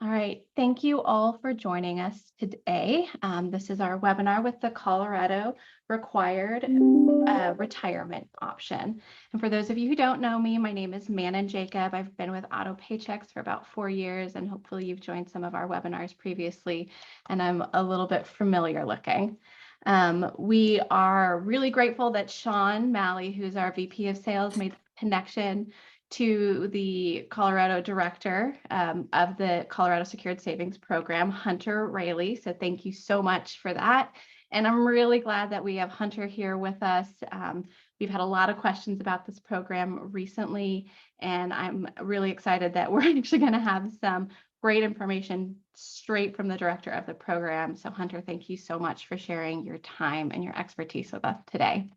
All right, thank you all for joining us today. This is our webinar with the Colorado required retirement option. And for those of you who don't know me, my name is Manon Jacob. I've been with Autopaychecks for about 4 years, and hopefully you've joined some of our webinars previously, and I'm a little bit familiar looking. We are really grateful that Sean Malley, who's our VP of Sales, made the connection to the Colorado director of the Colorado Secured Savings Program, Hunter Railey. So thank you so much for that. And I'm really glad that we have Hunter here with us. We've had a lot of questions about this program recently, and I'm really excited that we're actually going to have some great information straight from the director of the program. So Hunter, thank you so much for sharing your time and your expertise with us today.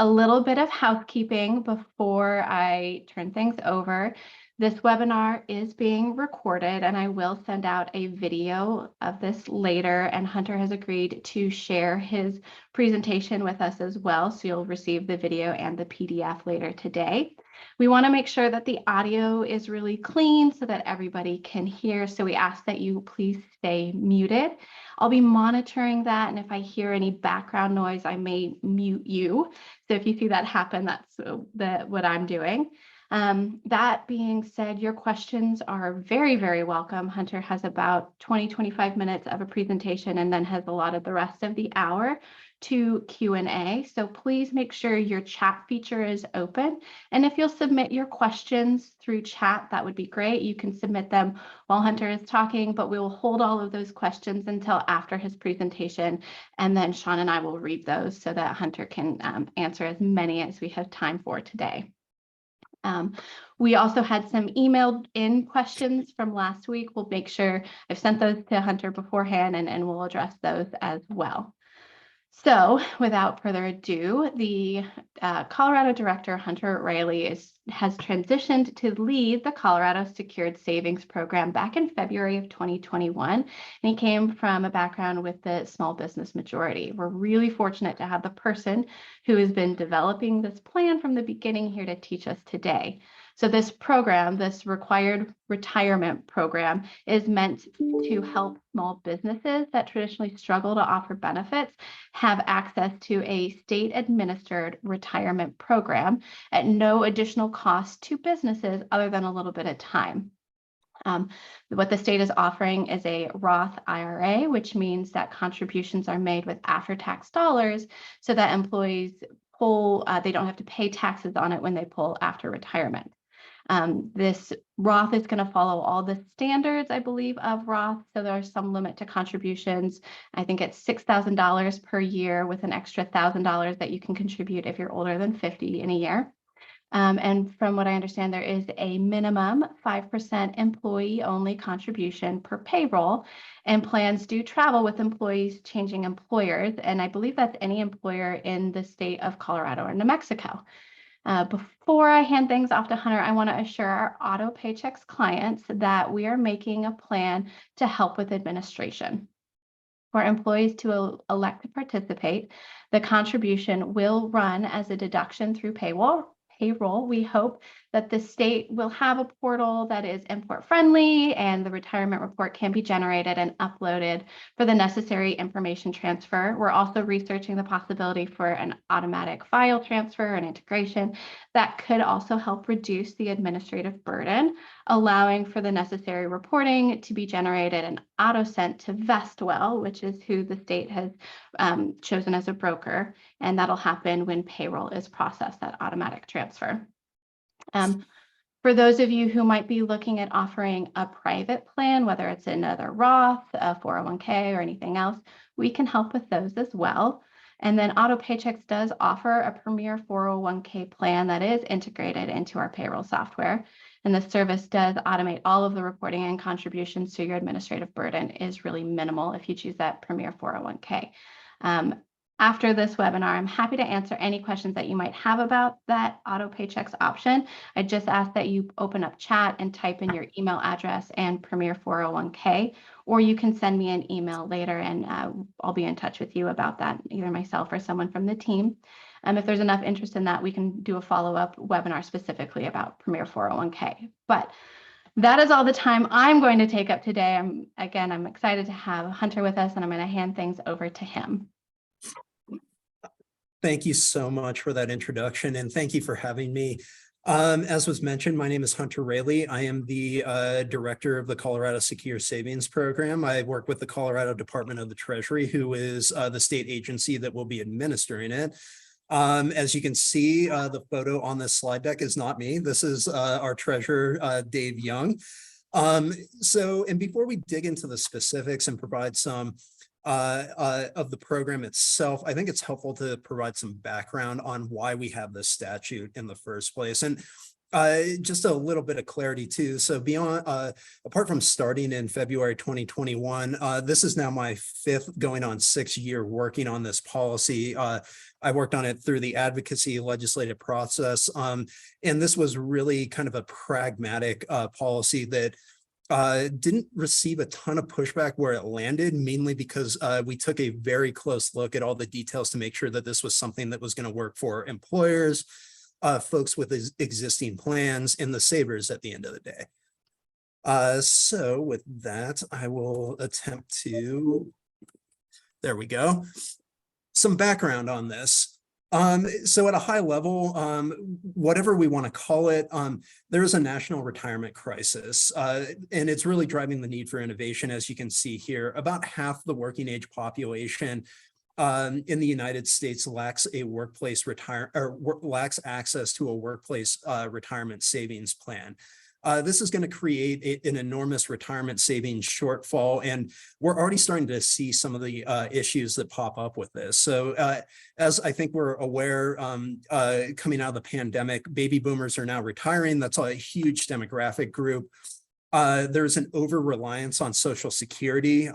A little bit of housekeeping before I turn things over. This webinar is being recorded, and I will send out a video of this later, and Hunter has agreed to share his presentation with us as well, so you'll receive the video and the PDF later today. We want to make sure that the audio is really clean so that everybody can hear, so we ask that you please stay muted. I'll be monitoring that, and if I hear any background noise, I may mute you. So if you see that happen, that's what I'm doing. That being said, your questions are very, very welcome. Hunter has about 20-25 minutes of a presentation and then has allotted the rest of the hour to Q&A. So please make sure your chat feature is open. And if you'll submit your questions through chat, that would be great. You can submit them while Hunter is talking, but we will hold all of those questions until after his presentation. And then Sean and I will read those so that Hunter can answer as many as we have time for today. We also had some emailed in questions from last week. We'll make sure I've sent those to Hunter beforehand, and we'll address those as well. So without further ado, the Colorado director, Hunter Railey, has transitioned to lead the Colorado Secured Savings Program back in February of 2021. And he came from a background with the small business majority. We're really fortunate to have the person who has been developing this plan from the beginning here to teach us today. So this program, this required retirement program, is meant to help small businesses that traditionally struggle to offer benefits have access to a state-administered retirement program at no additional cost to businesses other than a little bit of time. What the state is offering is a Roth IRA, which means that contributions are made with after-tax dollars so that employees pull, they don't have to pay taxes on it when they pull after retirement. This Roth is going to follow all the standards, I believe, of Roth. So there's some limit to contributions. I think it's $6,000 per year with an extra $1,000 that you can contribute if you're older than 50 in a year. And from what I understand, there is a minimum 5% employee-only contribution per payroll, and plans do travel with employees changing employers. And I believe that's any employer in the state of Colorado or New Mexico. Before I hand things off to Hunter, I want to assure our Autopaychecks clients that we are making a plan to help with administration. For employees to elect to participate, the contribution will run as a deduction through payroll. We hope that the state will have a portal that is import friendly and the retirement report can be generated and uploaded for the necessary information transfer. We're also researching the possibility for an automatic file transfer and integration that could also help reduce the administrative burden, allowing for the necessary reporting to be generated and auto sent to Vestwell, which is who the state has chosen as a broker. And that'll happen when payroll is processed, that automatic transfer. For those of you who might be looking at offering a private plan, whether it's another Roth, a 401k, or anything else, we can help with those as well. And then Autopaychecks does offer a premier 401k plan that is integrated into our payroll software. And the service does automate all of the reporting and contributions, so your administrative burden is really minimal if you choose that premier 401k. After this webinar, I'm happy to answer any questions that you might have about that Autopaychecks option. I just ask that you open up chat and type in your email address and Premier 401k, or you can send me an email later and I'll be in touch with you about that, either myself or someone from the team. If there's enough interest in that, we can do a follow-up webinar specifically about Premier 401k. But that is all the time I'm going to take up today. I'm excited to have Hunter with us, and I'm going to hand things over to him. Thank you so much for that introduction, and thank you for having me. As was mentioned, my name is Hunter Railey. I am the director of the Colorado SecureSavings program. I work with the Colorado Department of the Treasury, who is the state agency that will be administering it. As you can see, the photo on this slide deck is not me. This is our treasurer, Dave Young. And before we dig into the specifics and provide some of the program itself, I think it's helpful to provide some background on why we have this statute in the first place. And just a little bit of clarity too. So beyond, apart from starting in February 2021, this is now my 5th going on 6th year working on this policy. I worked on it through the advocacy legislative process. And this was really kind of a pragmatic policy that didn't receive a ton of pushback where it landed, mainly because we took a very close look at all the details to make sure that this was something that was going to work for employers, folks with existing plans, and the savers at the end of the day. So with that, I will attempt to, there we go. Some background on this. So at a high level, whatever we want to call it, there is a national retirement crisis, and it's really driving the need for innovation. As you can see here, about half the working age population in the United States lacks a workplace lacks access to a workplace retirement savings plan. This is going to create an enormous retirement savings shortfall, and we're already starting to see some of the issues that pop up with this. So as I think we're aware, coming out of the pandemic, baby boomers are now retiring. That's a huge demographic group. There's an over-reliance on Social Security.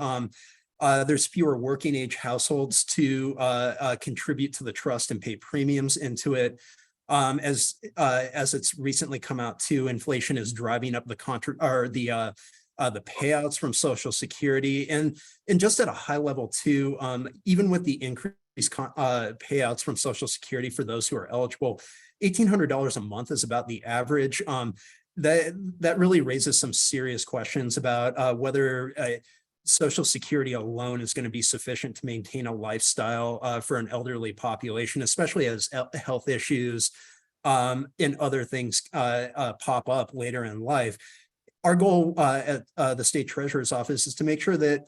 There's fewer working age households to contribute to the trust and pay premiums into it. As it's recently come out too, inflation is driving up the payouts from Social Security, and just at a high level too, even with the increased payouts from Social Security for those who are eligible, $1,800 a month is about the average. That really raises some serious questions about whether Social Security alone is going to be sufficient to maintain a lifestyle for an elderly population, especially as health issues and other things pop up later in life. Our goal at the state treasurer's office is to make sure that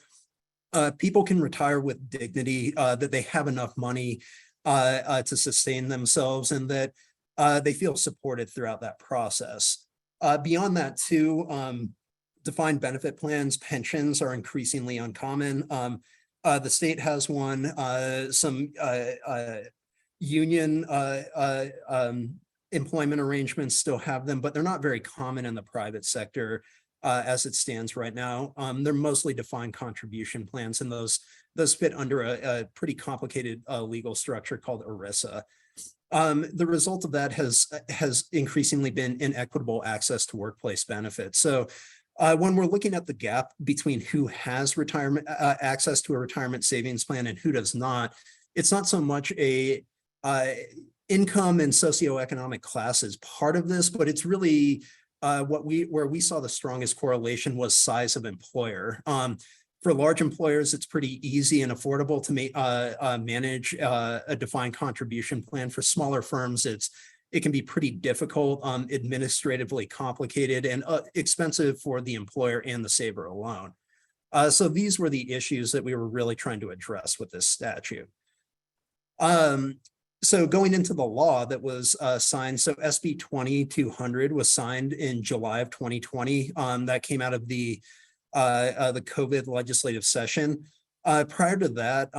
people can retire with dignity, that they have enough money to sustain themselves, and that they feel supported throughout that process. Beyond that too, defined benefit plans, pensions are increasingly uncommon. The state has one, some union employment arrangements still have them, but they're not very common in the private sector as it stands right now. They're mostly defined contribution plans, and those fit under a pretty complicated legal structure called ERISA. The result of that has increasingly been inequitable access to workplace benefits. So when we're looking at the gap between who has retirement access to a retirement savings plan and who does not, it's not so much a income and socioeconomic class is part of this, but it's really where we saw the strongest correlation was size of employer. For large employers, it's pretty easy and affordable to manage a defined contribution plan. For smaller firms, it can be pretty difficult, administratively complicated, and expensive for the employer and the saver alone. So these were the issues that we were really trying to address with this statute. So going into the law that was signed, so SB 2200 was signed in July of 2020. That came out of the COVID legislative session. Prior to that,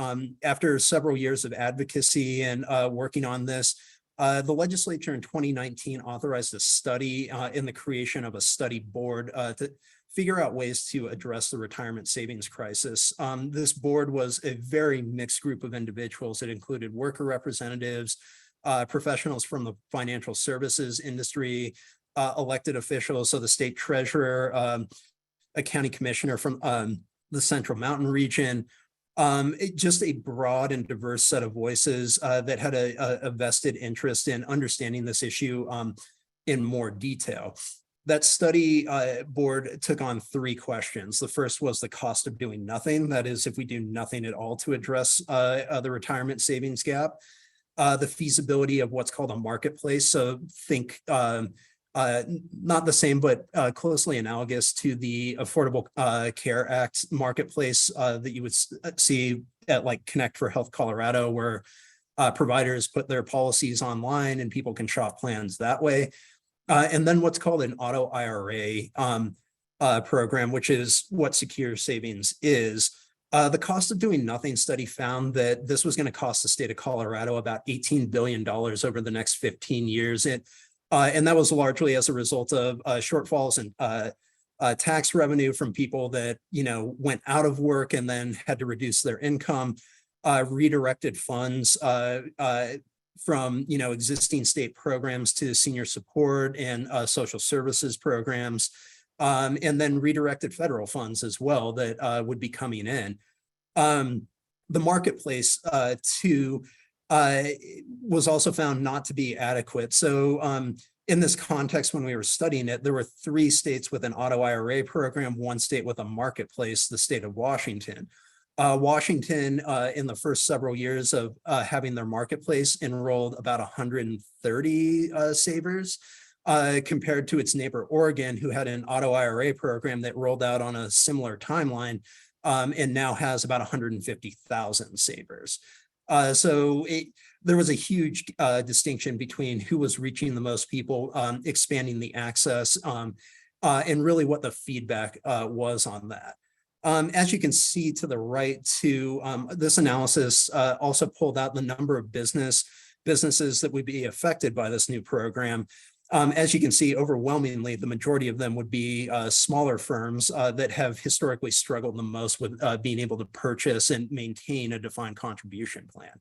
after several years of advocacy and working on this, the legislature in 2019 authorized a study in the creation of a study board to figure out ways to address the retirement savings crisis. This board was a very mixed group of individuals. It included worker representatives, professionals from the financial services industry, elected officials, so the state treasurer, a county commissioner from the Central Mountain region, just a broad and diverse set of voices that had a vested interest in understanding this issue in more detail. That study board took on 3 questions. The first was the cost of doing nothing. That is, if we do nothing at all to address the retirement savings gap. The feasibility of what's called a marketplace. So think not the same, but closely analogous to the Affordable Care Act marketplace that you would see at like Connect for Health Colorado, where providers put their policies online and people can shop plans that way. And then what's called an auto IRA program, which is what SecureSavings is. The cost of doing nothing study found that this was going to cost the state of Colorado about $18 billion over the next 15 years. And that was largely as a result of shortfalls in tax revenue from people that, went out of work and then had to reduce their income, redirected funds from, existing state programs to senior support and social services programs. And then redirected federal funds as well that would be coming in. The marketplace too was also found not to be adequate. So in this context, when we were studying it, there were 3 states with an auto IRA program, 1 state with a marketplace, the state of Washington. Washington, in the first several years of having their marketplace, enrolled about 130 savers. Compared to its neighbor Oregon, who had an auto IRA program that rolled out on a similar timeline and now has about 150,000 savers. There was a huge distinction between who was reaching the most people, expanding the access, and really what the feedback was on that. As you can see to the right too, this analysis also pulled out the number of businesses that would be affected by this new program. As you can see, overwhelmingly, the majority of them would be smaller firms that have historically struggled the most with being able to purchase and maintain a defined contribution plan.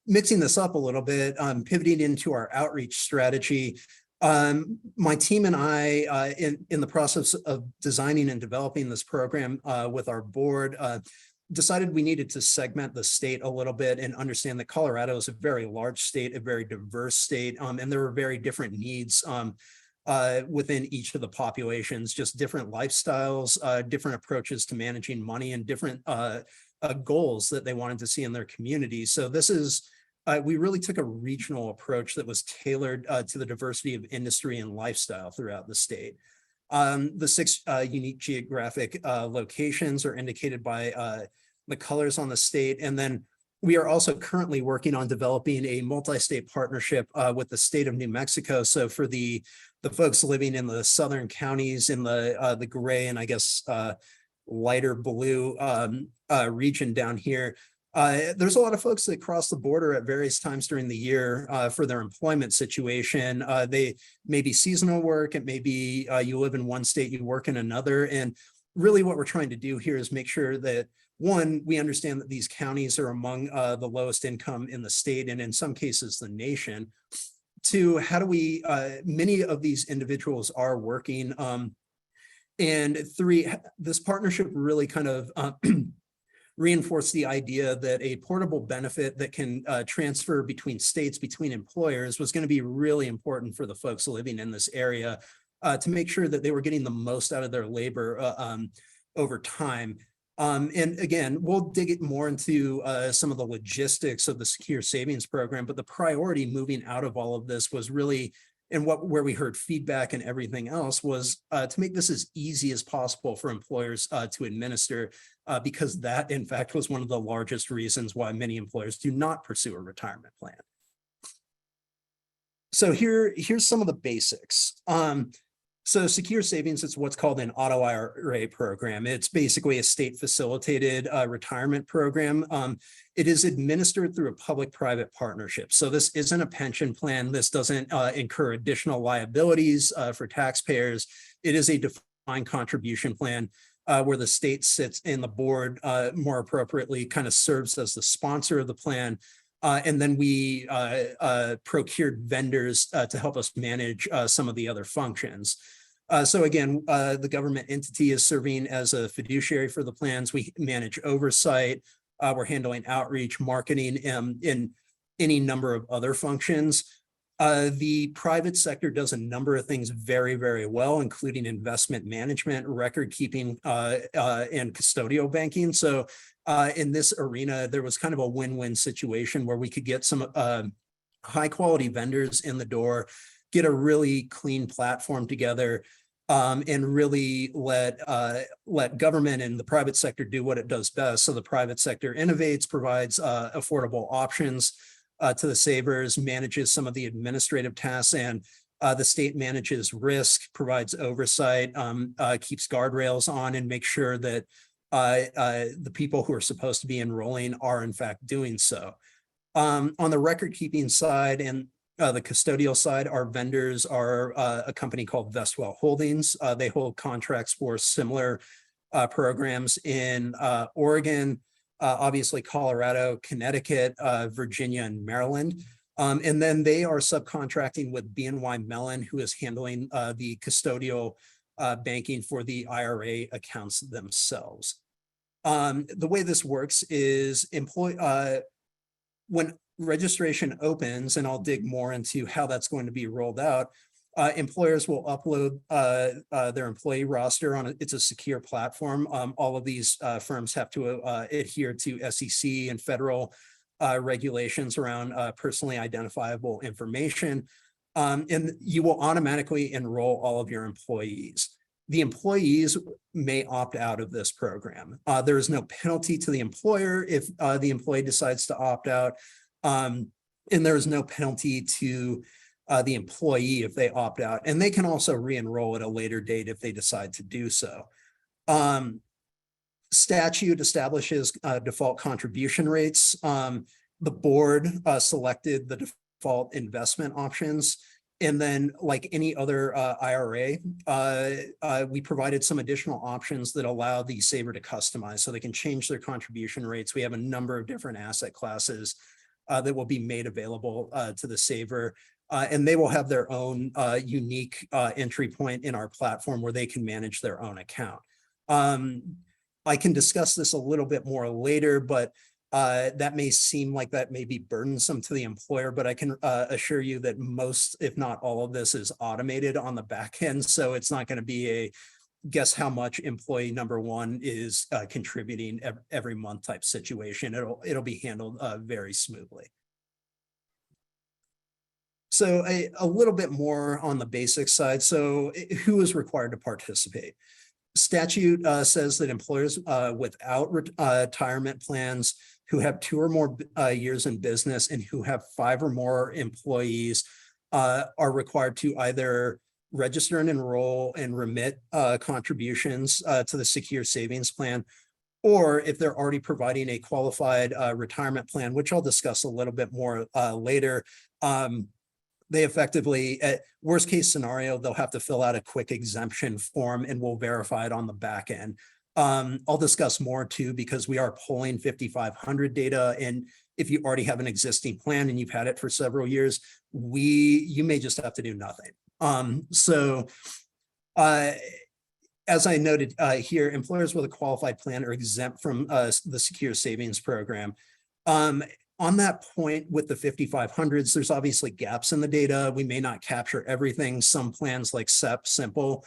Mixing this up a little bit, pivoting into our outreach strategy, my team and I, in the process of designing and developing this program with our board, decided we needed to segment the state a little bit and understand that Colorado is a very large state, a very diverse state, and there were very different needs within each of the populations, just different lifestyles, different approaches to managing money, and different goals that they wanted to see in their community. So this is, we really took a regional approach that was tailored to the diversity of industry and lifestyle throughout the state. The 6 unique geographic locations are indicated by the colors on the state. And then we are also currently working on developing a multi-state partnership with the state of New Mexico. So for the folks living in the southern counties in the gray and I guess lighter blue region down here, there's a lot of folks that cross the border at various times during the year for their employment situation. They may be seasonal work. It may be you live in one state, you work in another. And really what we're trying to do here is make sure that, 1, we understand that these counties are among the lowest income in the state and in some cases the nation. 2, how do we, many of these individuals are working. And 3, this partnership really kind of reinforce the idea that a portable benefit that can transfer between states, between employers, was going to be really important for the folks living in this area to make sure that they were getting the most out of their labor over time. And again, we'll dig it more into some of the logistics of the SecureSavings program, but the priority moving out of all of this was really, and where we heard feedback and everything else, was to make this as easy as possible for employers to administer, because that, in fact, was one of the largest reasons why many employers do not pursue a retirement plan. So here's some of the basics. So SecureSavings is what's called an auto IRA program. It's basically a state facilitated retirement program. It is administered through a public-private partnership. So this isn't a pension plan. This doesn't incur additional liabilities for taxpayers. It is a defined contribution plan where the state sits in the board, more appropriately kind of serves as the sponsor of the plan. And then we procured vendors to help us manage some of the other functions. So again, the government entity is serving as a fiduciary for the plans. We manage oversight. We're handling outreach, marketing, and any number of other functions. The private sector does a number of things very, very well, including investment management, record keeping, and custodial banking. So in this arena, there was kind of a win-win situation where we could get some high quality vendors in the door, get a really clean platform together, and really let government and the private sector do what it does best. So the private sector innovates, provides affordable options to the savers, manages some of the administrative tasks, and the state manages risk, provides oversight, keeps guardrails on, and makes sure that the people who are supposed to be enrolling are in fact doing so. On the record keeping side and the custodial side, our vendors are a company called Vestwell Holdings. They hold contracts for similar programs in Oregon, obviously Colorado, Connecticut, Virginia, and Maryland. And then they are subcontracting with BNY Mellon, who is handling the custodial banking for the IRA accounts themselves. The way this works is when registration opens, and I'll dig more into how that's going to be rolled out, employers will upload their employee roster on it's a secure platform. All of these firms have to adhere to SEC and federal regulations around personally identifiable information. And you will automatically enroll all of your employees. The employees may opt out of this program. There is no penalty to the employer if the employee decides to opt out. And there is no penalty to the employee if they opt out. And they can also re-enroll at a later date if they decide to do so. Statute establishes default contribution rates. The board selected the default investment options. And then, like any other IRA, we provided some additional options that allow the saver to customize so they can change their contribution rates. We have a number of different asset classes that will be made available to the saver. And they will have their own unique entry point in our platform where they can manage their own account. I can discuss this a little bit more later, but that may seem like that may be burdensome to the employer, but I can assure you that most, if not all of this, is automated on the back end. So it's not going to be a guess how much employee number one is contributing every month type situation. It'll be handled very smoothly. So a little bit more on the basic side. So who is required to participate? Statute says that employers without retirement plans who have 2 or more years in business and who have 5 or more employees are required to either register and enroll and remit contributions to the Secure Savings Plan, or if they're already providing a qualified retirement plan, which I'll discuss a little bit more later, they effectively, at worst case scenario, they'll have to fill out a quick exemption form and we'll verify it on the back end. I'll discuss more too, because we are pulling 5,500 data. And if you already have an existing plan and you've had it for several years, you may just have to do nothing. As I noted here, employers with a qualified plan are exempt from the Secure Savings Program. On that point with the 5,500s, there's obviously gaps in the data. We may not capture everything. Some plans like SEP, Simple,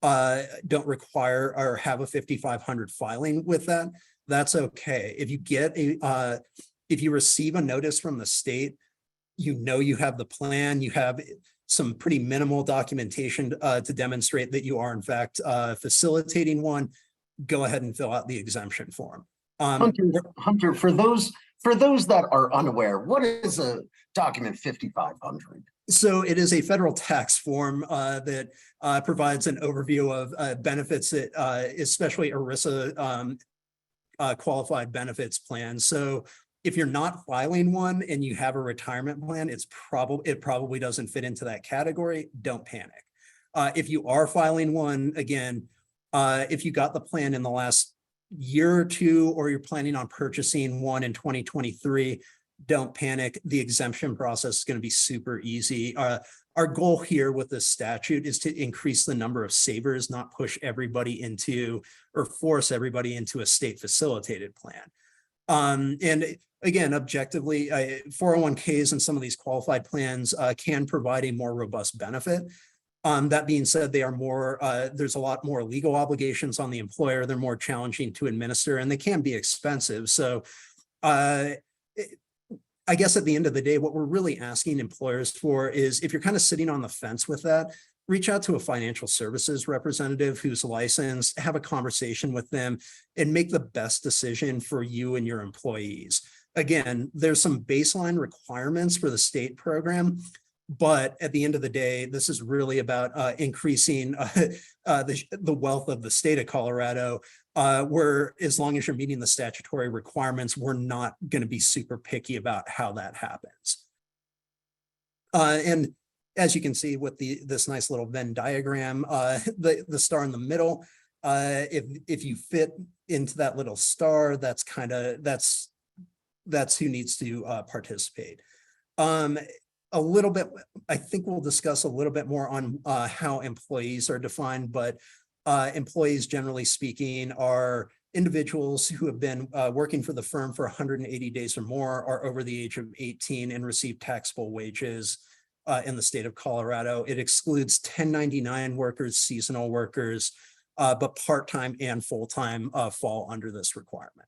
don't require or have a 5,500 filing with that. That's okay. If you get if you receive a notice from the state, you have the plan, you have some pretty minimal documentation to demonstrate that you are in fact facilitating one, go ahead and fill out the exemption form. Hunter, for those that are unaware, what is a document 5,500? So it is a federal tax form that provides an overview of benefits that especially ERISA qualified benefits plans. So if you're not filing one and you have a retirement plan, it probably doesn't fit into that category. Don't panic. If you are filing one, again, if you got the plan in the last year or two, or you're planning on purchasing one in 2023, don't panic. The exemption process is going to be super easy. Our goal here with this statute is to increase the number of savers, not push everybody into or force everybody into a state facilitated plan. And again, objectively, 401ks and some of these qualified plans can provide a more robust benefit. That being said, they are more, there's a lot more legal obligations on the employer. They're more challenging to administer and they can be expensive. So I guess at the end of the day, what we're really asking employers for is if you're kind of sitting on the fence with that, reach out to a financial services representative who's licensed, have a conversation with them and make the best decision for you and your employees. Again, there's some baseline requirements for the state program, but at the end of the day, this is really about increasing the wealth of the state of Colorado, where as long as you're meeting the statutory requirements, we're not going to be super picky about how that happens. And as you can see with this nice little Venn diagram, the star in the middle, if you fit into that little star, that's who needs to participate. A little bit, I think we'll discuss a little bit more on how employees are defined, but employees, generally speaking, are individuals who have been working for the firm for 180 days or more, are over the age of 18 and receive taxable wages in the state of Colorado. It excludes 1099 workers, seasonal workers, but part-time and full-time fall under this requirement.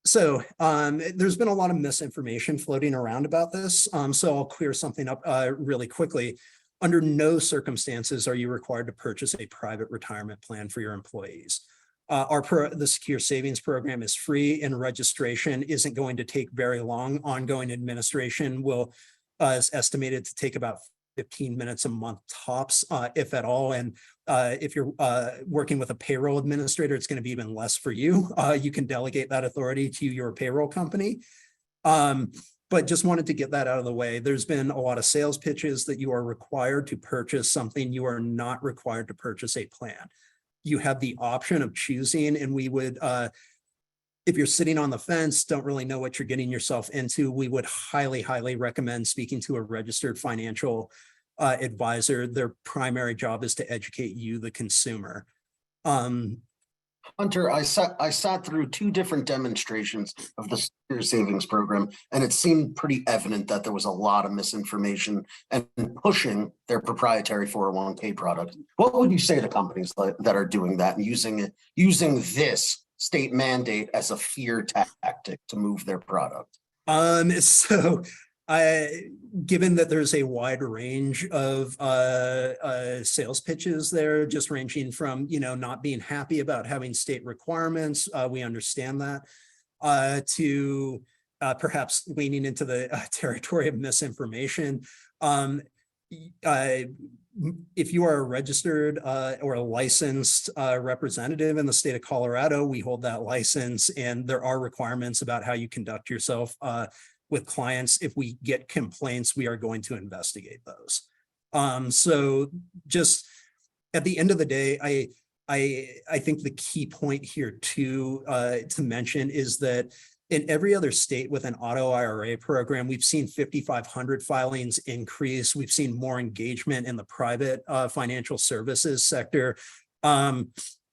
So there's been a lot of misinformation floating around about this. So I'll clear something up really quickly. Under no circumstances are you required to purchase a private retirement plan for your employees. The Secure Savings program is free and registration isn't going to take very long. Ongoing administration is estimated to take about 15 minutes a month tops, if at all. And if you're working with a payroll administrator, it's going to be even less for you. You can delegate that authority to your payroll company. But just wanted to get that out of the way. There's been a lot of sales pitches that you are required to purchase something. You are not required to purchase a plan. You have the option of choosing, and we would, if you're sitting on the fence, don't really know what you're getting yourself into, we would highly, highly recommend speaking to a registered financial advisor. Their primary job is to educate you, the consumer. Hunter, I sat through 2 different demonstrations of the Secure Savings program, and it seemed pretty evident that there was a lot of misinformation and pushing their proprietary 401k product. What would you say to companies that are doing that and using this state mandate as a fear tactic to move their product? Given that there's a wide range of sales pitches there, just ranging from, not being happy about having state requirements, we understand that, to perhaps leaning into the territory of misinformation. If you are a registered or a licensed representative in the state of Colorado, we hold that license, and there are requirements about how you conduct yourself with clients. If we get complaints, we are going to investigate those. So just at the end of the day, I think the key point here to mention is that in every other state with an auto IRA program, we've seen 5,500 filings increase. We've seen more engagement in the private financial services sector.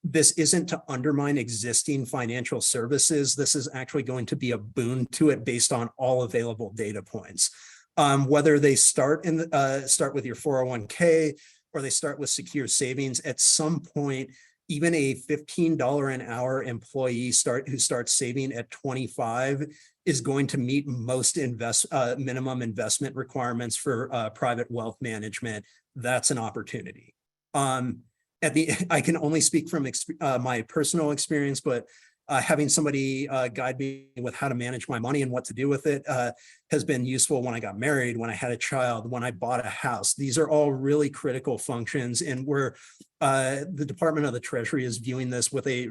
This isn't to undermine existing financial services. This is actually going to be a boon to it based on all available data points. Whether they start with your 401k or they start with Secure Savings, at some point, even a $15 an hour employee who starts saving at 25 is going to meet most minimum investment requirements for private wealth management. That's an opportunity. I can only speak from my personal experience, but having somebody guide me with how to manage my money and what to do with it has been useful when I got married, when I had a child, when I bought a house. These are all really critical functions, and the Department of the Treasury is viewing this with a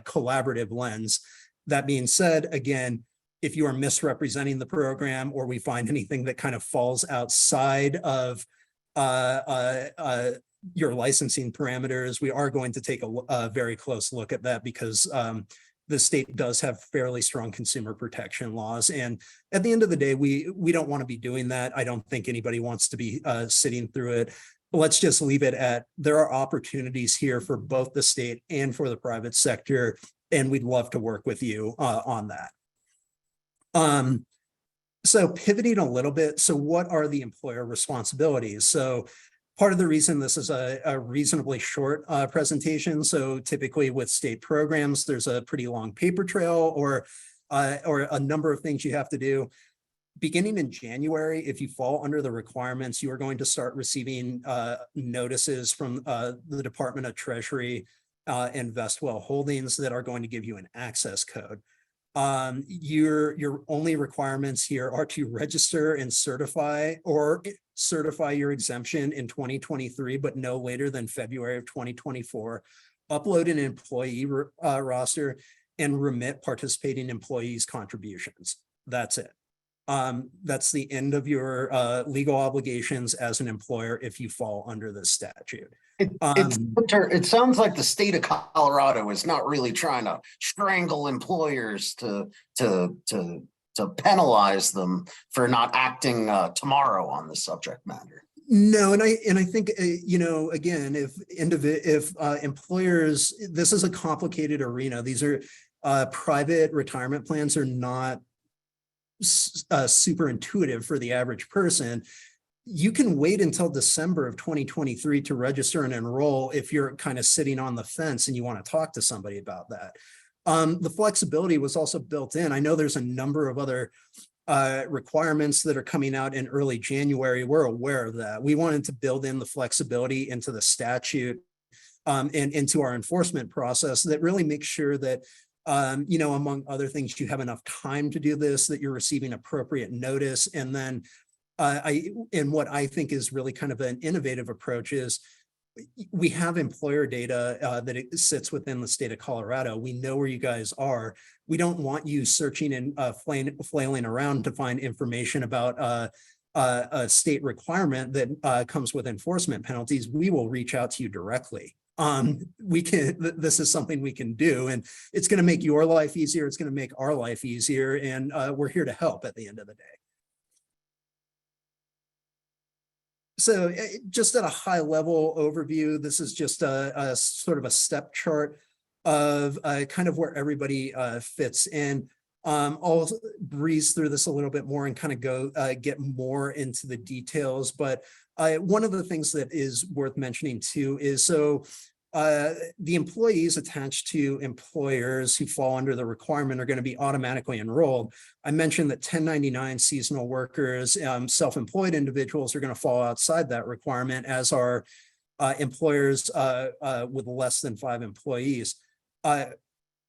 collaborative lens. That being said, again, if you are misrepresenting the program or we find anything that kind of falls outside of your licensing parameters, we are going to take a very close look at that, because the state does have fairly strong consumer protection laws. And at the end of the day, we don't want to be doing that. I don't think anybody wants to be sitting through it. Let's just leave it at, there are opportunities here for both the state and for the private sector. and we'd love to work with you on that. So pivoting a little bit, so what are the employer responsibilities? So part of the reason this is a reasonably short presentation, so typically with state programs, there's a pretty long paper trail or a number of things you have to do. Beginning in January, if you fall under the requirements, you are going to start receiving notices from the Department of Treasury and Vestwell Holdings that are going to give you an access code. Your only requirements here are to register and certify your exemption in 2023, but no later than February of 2024, upload an employee roster, and remit participating employees' contributions. That's it. That's the end of your legal obligations as an employer if you fall under this statute. It sounds like the state of Colorado is not really trying to strangle employers to penalize them for not acting tomorrow on the subject matter. No, and I think again, if employers, this is a complicated arena. These are private retirement plans are not super intuitive for the average person. You can wait until December of 2023 to register and enroll if you're kind of sitting on the fence and you want to talk to somebody about that. The flexibility was also built in. I know there's a number of other requirements that are coming out in early January. We're aware of that. We wanted to build in the flexibility into the statute and into our enforcement process that really makes sure that among other things, you have enough time to do this, that you're receiving appropriate notice. And then what I think is really kind of an innovative approach is we have employer data that it sits within the state of Colorado. We know where you guys are. We don't want you searching and flailing around to find information about a state requirement that comes with enforcement penalties. We will reach out to you directly. This is something we can do, and it's going to make your life easier. It's going to make our life easier. And we're here to help at the end of the day. So just at a high level overview, this is just a sort of a step chart of kind of where everybody fits in. I'll breeze through this a little bit more and kind of go get more into the details. But one of the things that is worth mentioning too is the employees attached to employers who fall under the requirement are going to be automatically enrolled. I mentioned that 1099 seasonal workers, self-employed individuals are going to fall outside that requirement, as are employers with less than 5 employees.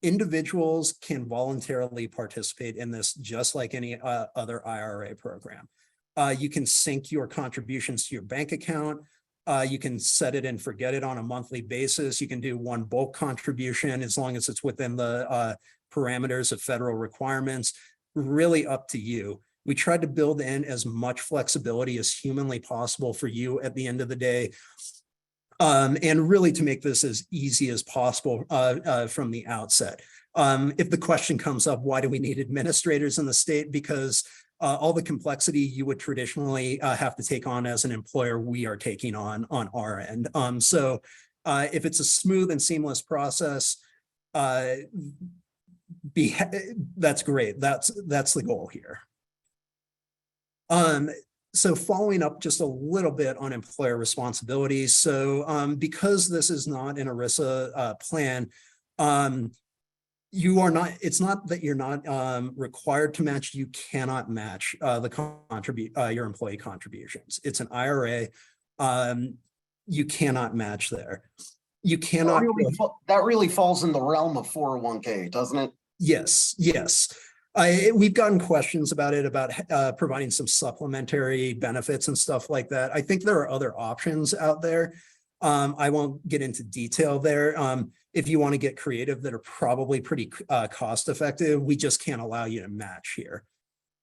Individuals can voluntarily participate in this just like any other IRA program. You can sync your contributions to your bank account. You can set it and forget it on a monthly basis. You can do one bulk contribution as long as it's within the parameters of federal requirements. Really up to you. We tried to build in as much flexibility as humanly possible for you at the end of the day. And really to make this as easy as possible from the outset. If the question comes up, why do we need administrators in the state? Because all the complexity you would traditionally have to take on as an employer, we are taking on our end. So if it's a smooth and seamless process, that's great. That's the goal here. So following up just a little bit on employer responsibilities. So because this is not an ERISA plan, it's not that you're not required to match. You cannot match your employee contributions. It's an IRA. You cannot match there. You cannot. That really falls in the realm of 401k, doesn't it? Yes. We've gotten questions about it, about providing some supplementary benefits and stuff like that. I think there are other options out there. I won't get into detail there. If you want to get creative, that are probably pretty cost effective, we just can't allow you to match here.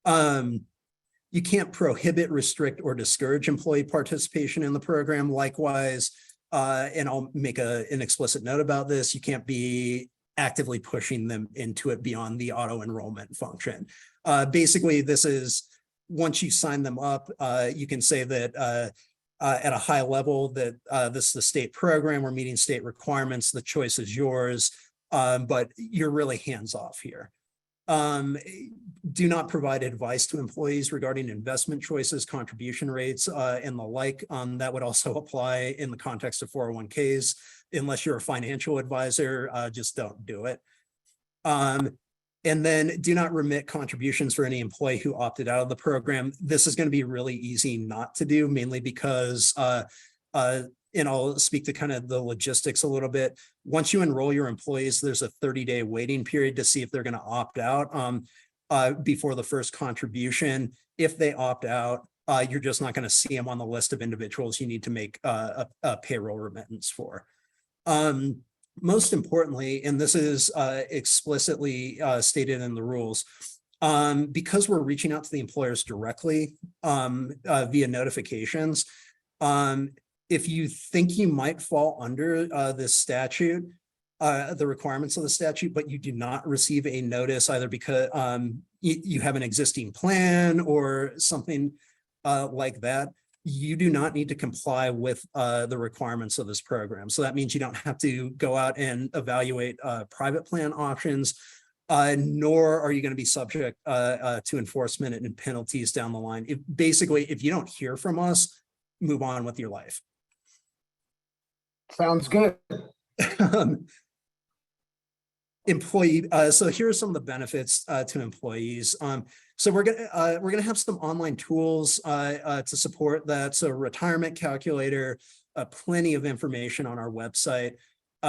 You can't prohibit, restrict, or discourage employee participation in the program. Likewise, and I'll make an explicit note about this, you can't be actively pushing them into it beyond the auto enrollment function. Basically, this is once you sign them up, you can say that at a high level that this is the state program, we're meeting state requirements, the choice is yours. but you're really hands off here. Do not provide advice to employees regarding investment choices, contribution rates, and the like. That would also apply in the context of 401ks. Unless you're a financial advisor, just don't do it. And then do not remit contributions for any employee who opted out of the program. This is going to be really easy not to do, mainly because, and I'll speak to kind of the logistics a little bit. Once you enroll your employees, there's a 30-day waiting period to see if they're going to opt out before the first contribution. If they opt out, you're just not going to see them on the list of individuals you need to make a payroll remittance for. Most importantly, and this is explicitly stated in the rules, because we're reaching out to the employers directly via notifications, if you think you might fall under this statute, the requirements of the statute, but you do not receive a notice either because you have an existing plan or something like that, you do not need to comply with the requirements of this program. So that means you don't have to go out and evaluate private plan options, nor are you going to be subject to enforcement and penalties down the line. Basically, if you don't hear from us, move on with your life. Sounds good. Employee. So here are some of the benefits to employees. So we're gonna have some online tools to support that. So retirement calculator, plenty of information on our website.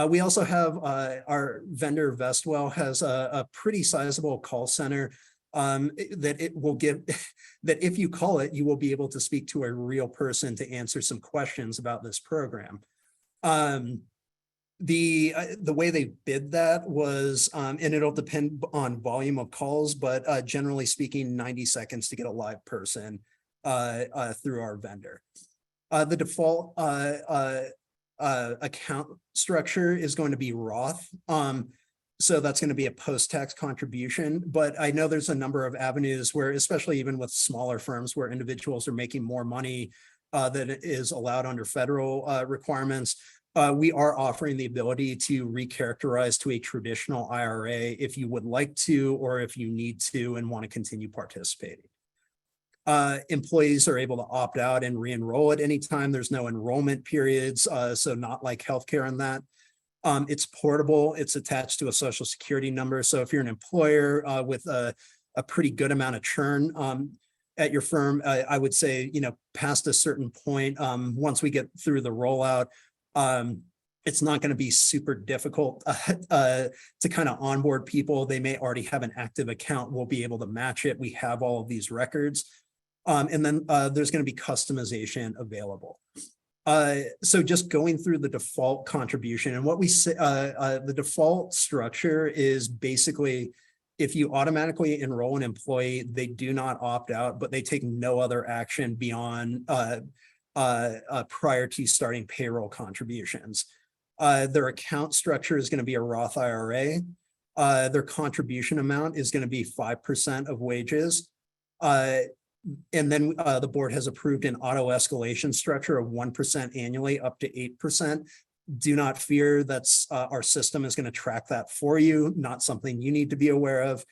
We also have our vendor Vestwell has a pretty sizable call center that it will give that if you call it, you will be able to speak to a real person to answer some questions about this program. The way they bid that was, and it'll depend on volume of calls, but generally speaking, 90 seconds to get a live person through our vendor. The default account structure is going to be Roth. So that's going to be a post-tax contribution, but I know there's a number of avenues where, especially even with smaller firms where individuals are making more money than is allowed under federal requirements. We are offering the ability to recharacterize to a traditional IRA if you would like to, or if you need to and want to continue participating. Employees are able to opt out and re-enroll at any time. There's no enrollment periods, so not like healthcare in that. It's portable. It's attached to a social security number. So if you're an employer with a pretty good amount of churn at your firm, I would say, past a certain point, once we get through the rollout, it's not going to be super difficult to kind of onboard people. They may already have an active account. We'll be able to match it. We have all of these records. And then there's going to be customization available. So just going through the default contribution and what we say, the default structure is basically if you automatically enroll an employee, they do not opt out, but they take no other action beyond prior to starting payroll contributions. Their account structure is going to be a Roth IRA. Their contribution amount is going to be 5% of wages. And then the board has approved an auto escalation structure of 1% annually up to 8%. Do not fear, that's our system is going to track that for you, not something you need to be aware of.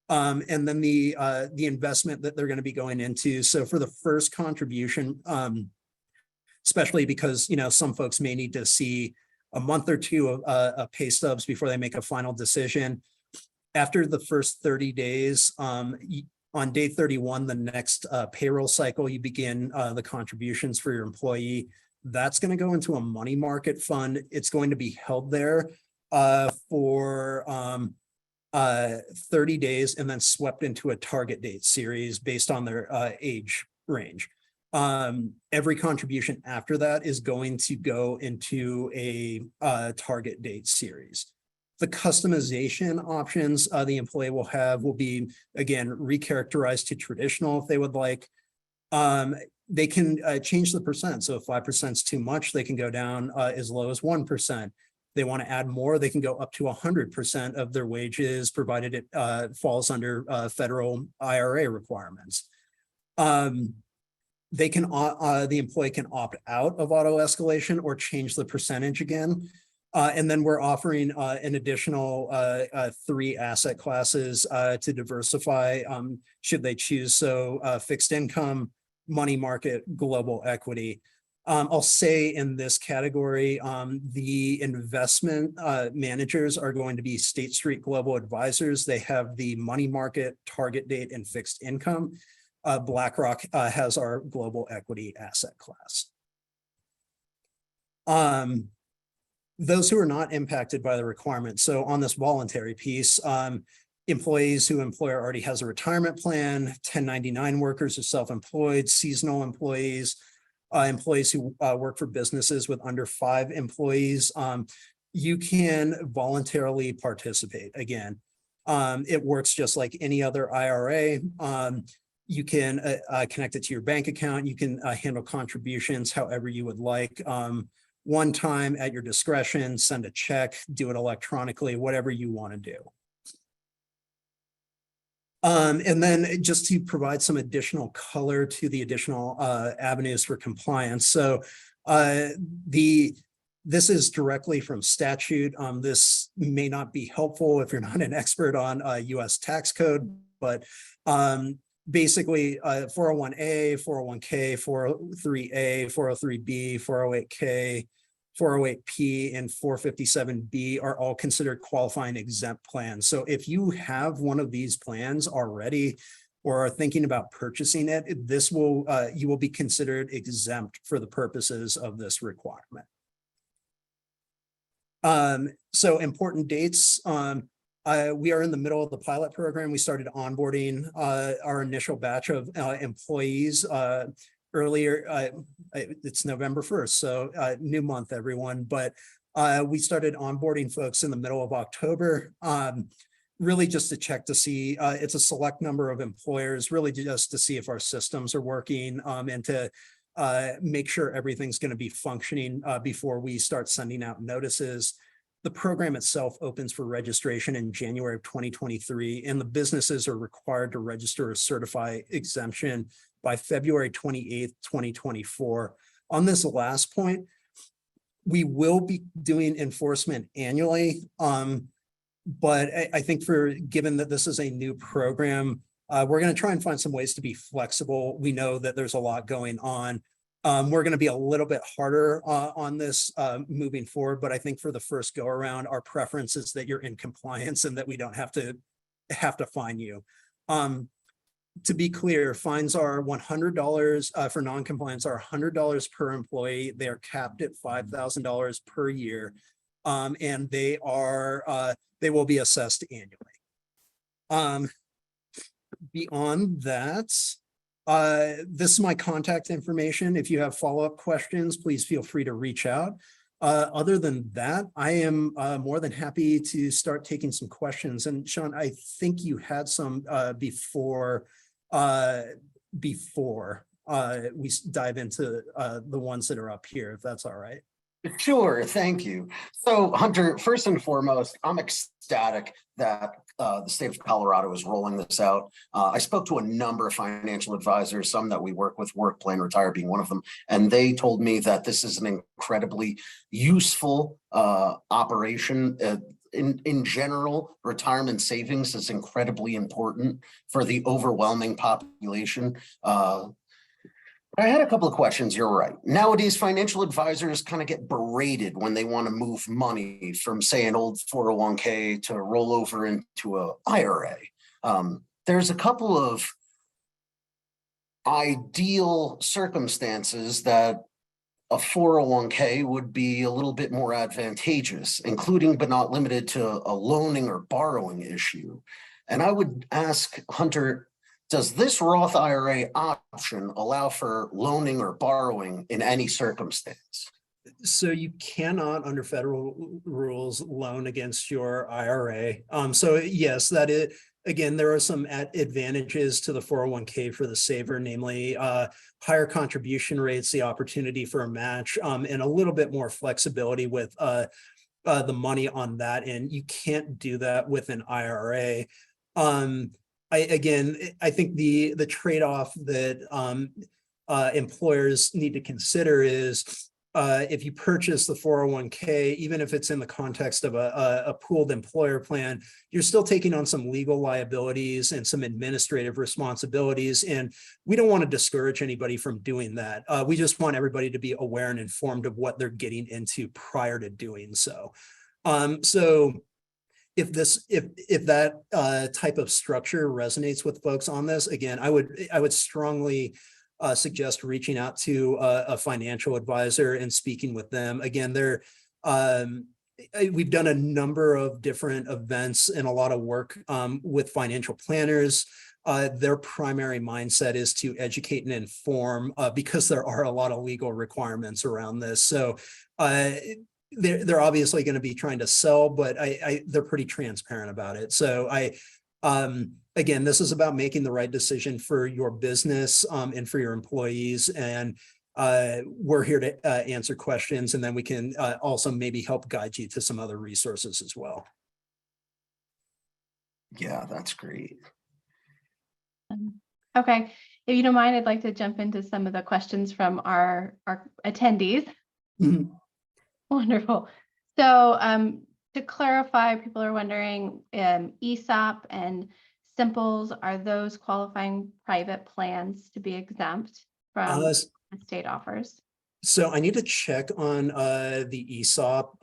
And then the investment that they're going to be going into. So for the first contribution, especially because, some folks may need to see a month or two of pay stubs before they make a final decision. After the first 30 days, on day 31, the next payroll cycle, you begin the contributions for your employee. That's going to go into a money market fund. It's going to be held there for 30 days and then swept into a target date series based on their age range. Every contribution after that is going to go into a target date series. The customization options the employee will have will be, again, recharacterized to traditional if they would like. They can change the percent. So if 5% is too much, they can go down as low as 1%. They want to add more, they can go up to 100% of their wages, provided it falls under federal IRA requirements. They can the employee can opt out of auto escalation or change the percentage again. And then we're offering an additional 3 asset classes to diversify, should they choose so, fixed income, money market, global equity. I'll say in this category, the investment managers are going to be State Street Global Advisors. They have the money market, target date, and fixed income. BlackRock has our global equity asset class. Those who are not impacted by the requirement. So on this voluntary piece, employees who employer already has a retirement plan, 1099 workers or self-employed, seasonal employees, employees who work for businesses with under 5 employees, you can voluntarily participate. Again, it works just like any other IRA. You can connect it to your bank account. You can handle contributions however you would like. One time at your discretion, send a check, do it electronically, whatever you want to do. And then just to provide some additional color to the additional avenues for compliance. So this is directly from statute. This may not be helpful if you're not an expert on US tax code, but basically 401A, 401K, 403A, 403B, 408K, 408P, and 457B are all considered qualifying exempt plans. So if you have one of these plans already or are thinking about purchasing it, this will you will be considered exempt for the purposes of this requirement. So important dates. We are in the middle of the pilot program. We started onboarding our initial batch of employees earlier. It's November 1st, so new month, everyone. But we started onboarding folks in the middle of October, really just to check to see, it's a select number of employers, really just to see if our systems are working and to make sure everything's going to be functioning before we start sending out notices. The program itself opens for registration in January of 2023, and the businesses are required to register a certify exemption by February 28th, 2024. On this last point, we will be doing enforcement annually, but I think given that this is a new program, we're going to try and find some ways to be flexible. We know that there's a lot going on. We're going to be a little bit harder on this moving forward, but I think for the first go around, our preference is that you're in compliance and that we don't have to fine you. To be clear, fines are $100 for non-compliance are $100 per employee. They are capped at $5,000 per year, and they will be assessed annually. Beyond that, this is my contact information. If you have follow-up questions, please feel free to reach out. Other than that, I am more than happy to start taking some questions. And Sean, I think you had some before we dive into the ones that are up here, if that's all right. Sure, thank you. So Hunter, first and foremost, I'm ecstatic that the state of Colorado is rolling this out. I spoke to a number of financial advisors, some that we work with, Work Plan Retire being one of them, and they told me that this is an incredibly useful operation. In general, retirement savings is incredibly important for the overwhelming population. I had a couple of questions. You're right. Nowadays, financial advisors kind of get berated when they want to move money from, say, an old 401k to roll over into an IRA. There's a couple of ideal circumstances that a 401k would be a little bit more advantageous, including but not limited to a loaning or borrowing issue. And I would ask Hunter, does this Roth IRA option allow for loaning or borrowing in any circumstance? So you cannot, under federal rules, loan against your IRA. So yes, that is, again, there are some advantages to the 401k for the saver, namely higher contribution rates, the opportunity for a match, and a little bit more flexibility with the money on that. And you can't do that with an IRA. I think the trade-off that employers need to consider is if you purchase the 401k, even if it's in the context of a pooled employer plan, you're still taking on some legal liabilities and some administrative responsibilities. And we don't want to discourage anybody from doing that. We just want everybody to be aware and informed of what they're getting into prior to doing so. So if that type of structure resonates with folks on this, again, I would strongly suggest reaching out to a financial advisor and speaking with them. Again, we've done a number of different events and a lot of work with financial planners. Their primary mindset is to educate and inform because there are a lot of legal requirements around this. So they're obviously going to be trying to sell, but they're pretty transparent about it. So again, this is about making the right decision for your business and for your employees. And we're here to answer questions, and then we can also maybe help guide you to some other resources as well. Yeah, that's great. Okay, if you don't mind, I'd like to jump into some of the questions from our attendees. Mhm. Wonderful. So to clarify, people are wondering, ESOP and Simples, are those qualifying private plans to be exempt from Uh, state offers? So I need to check on the ESOP,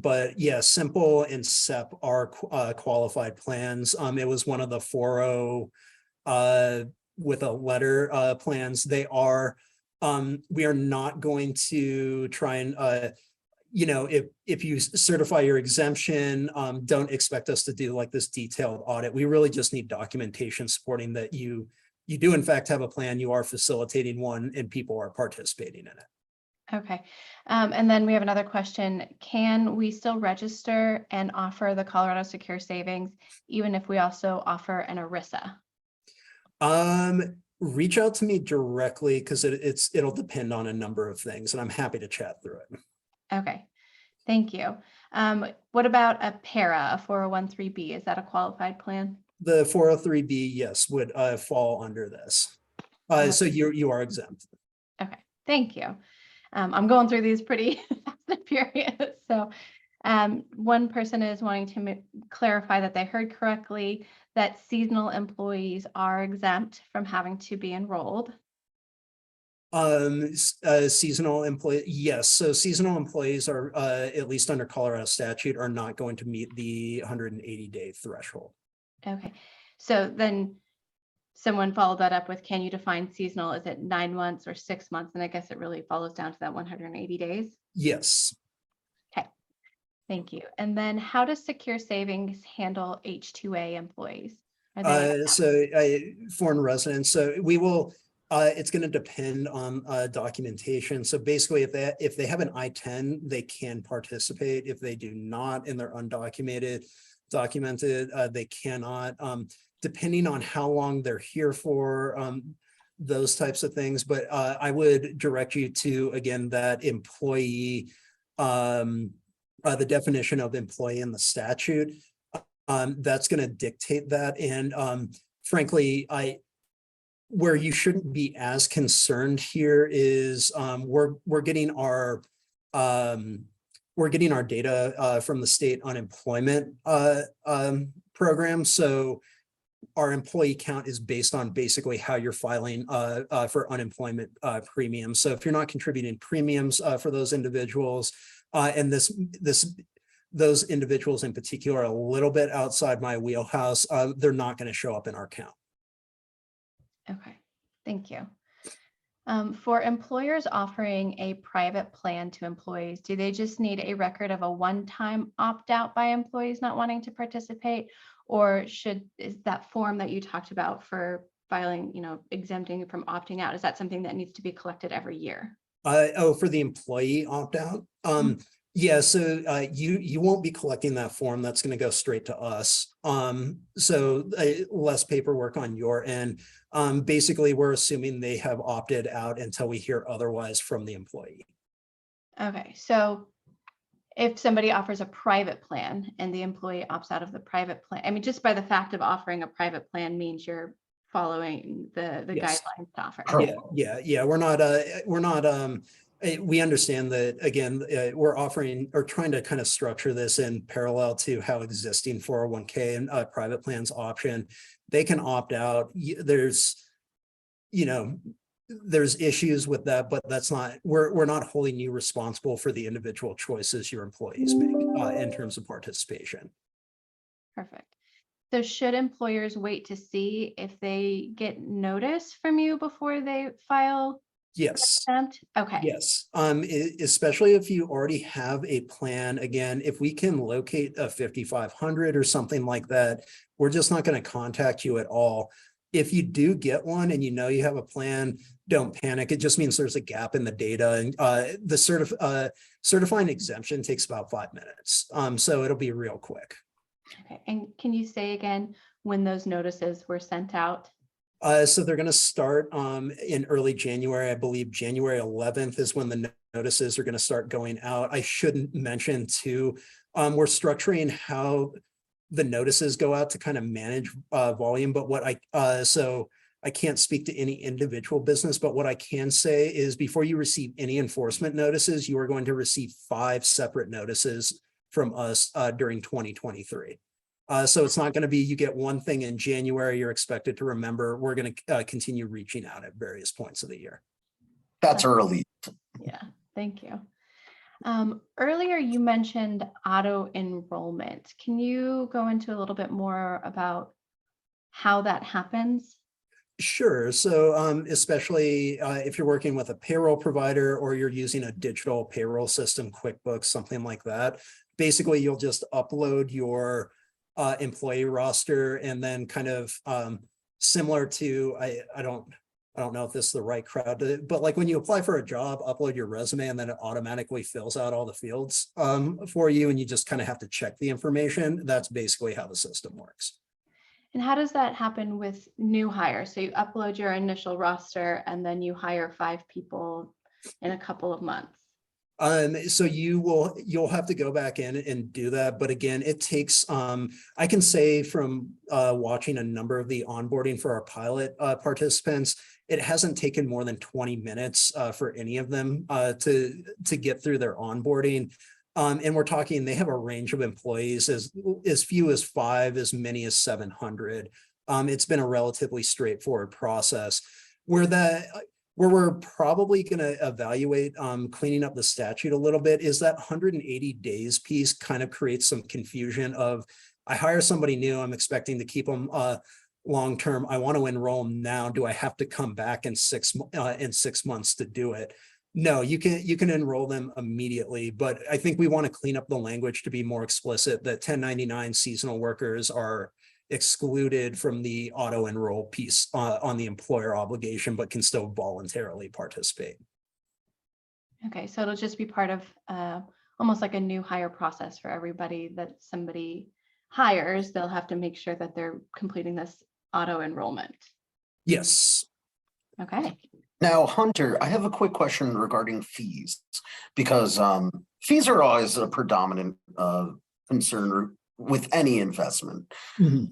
but yeah, Simple and SEP are qualified plans. It was one of the 4.0 with a letter plans. They are. We are not going to try and if you certify your exemption, don't expect us to do like this detailed audit. We really just need documentation supporting that you do in fact have a plan, you are facilitating one, and people are participating in it. Okay. And then we have another question. Can we still register and offer the Colorado Secure Savings, even if we also offer an ERISA? Reach out to me directly because it'll depend on a number of things, and I'm happy to chat through it. Okay, thank you. What about a PARA, a 401(b)(3)? Is that a qualified plan? The 403(b), yes, would fall under this. So you are exempt. Okay, thank you. I'm going through these pretty fast and furious. So one person is wanting to clarify that they heard correctly that seasonal employees are exempt from having to be enrolled. Seasonal employee, yes. So seasonal employees are, at least under Colorado statute, are not going to meet the 180-day threshold. Okay, so then someone followed that up with, can you define seasonal? Is it 9 months or 6 months? And I guess it really follows down to that 180 days. Yes. Okay, thank you. And then how does Secure Savings handle H-2A employees? Are they Foreign residents. So we will. It's going to depend on documentation. So basically, if they have an I-10, they can participate. If they do not and they're documented, they cannot. Depending on how long they're here for, those types of things. But I would direct you to, again, that employee, the definition of employee in the statute. That's going to dictate that. And frankly, where you shouldn't be as concerned here is we're getting our data from the state unemployment program. So our employee count is based on basically how you're filing for unemployment premiums. So if you're not contributing premiums for those individuals, and those individuals in particular are a little bit outside my wheelhouse, they're not going to show up in our count. Okay, thank you. For employers offering a private plan to employees, do they just need a record of a one-time opt-out by employees not wanting to participate? Or is that form that you talked about for filing, exempting from opting out, is that something that needs to be collected every year? For the employee opt-out? Yeah, so you won't be collecting that form. That's going to go straight to us. So less paperwork on your end. Basically, we're assuming they have opted out until we hear otherwise from the employee. Okay, so if somebody offers a private plan and the employee opts out of the private plan, I mean, just by the fact of offering a private plan means you're following the Yes. guidelines to offer. Yeah. We're not We understand that, again, we're offering or trying to kind of structure this in parallel to how existing 401k and private plans option. They can opt out. There's, there's issues with that, but that's not, we're not holding you responsible for the individual choices your employees make in terms of participation. Perfect. So should employers wait to see if they get notice from you before they file? Yes. Okay. Yes. Especially if you already have a plan. Again, if we can locate a 5,500 or something like that, we're just not going to contact you at all. If you do get one and you have a plan, don't panic. It just means there's a gap in the data, and the certifying exemption takes about 5 minutes. So it'll be real quick. Okay. And can you say again when those notices were sent out? So they're going to start in early January. I believe January 11th is when the notices are going to start going out. I shouldn't mention too, we're structuring how the notices go out to kind of manage volume. But so I can't speak to any individual business, but what I can say is before you receive any enforcement notices, you are going to receive 5 separate notices from us during 2023. So it's not going to be you get one thing in January, you're expected to remember. We're going to continue reaching out at various points of the year. That's early. Yeah, thank you. Earlier you mentioned auto enrollment. Can you go into a little bit more about how that happens? Sure. So especially if you're working with a payroll provider or you're using a digital payroll system, QuickBooks, something like that, basically you'll just upload your employee roster, and then kind of similar to, I don't know if this is the right crowd, but like when you apply for a job, upload your resume and then it automatically fills out all the fields for you, and you just kind of have to check the information. That's basically how the system works. And how does that happen with new hires? So you upload your initial roster and then you hire 5 people in a couple of months. So you'll have to go back in and do that. But again, it takes, I can say from watching a number of the onboarding for our pilot participants, it hasn't taken more than 20 minutes for any of them to get through their onboarding. And we're talking, they have a range of employees as few as 5, as many as 700. It's been a relatively straightforward process where we're probably going to evaluate cleaning up the statute a little bit is that 180 days piece kind of creates some confusion of, I hire somebody new, I'm expecting to keep them long-term. I want to enroll them now. Do I have to come back in 6 months to do it? No, you can enroll them immediately, but I think we want to clean up the language to be more explicit that 1099 seasonal workers are excluded from the auto enroll piece on the employer obligation, but can still voluntarily participate. Okay, so it'll just be part of almost like a new hire process for everybody that somebody hires. They'll have to make sure that they're completing this auto enrollment. Yes. Okay. Now, Hunter, I have a quick question regarding fees, because fees are always a predominant concern with any investment. Mm-hmm.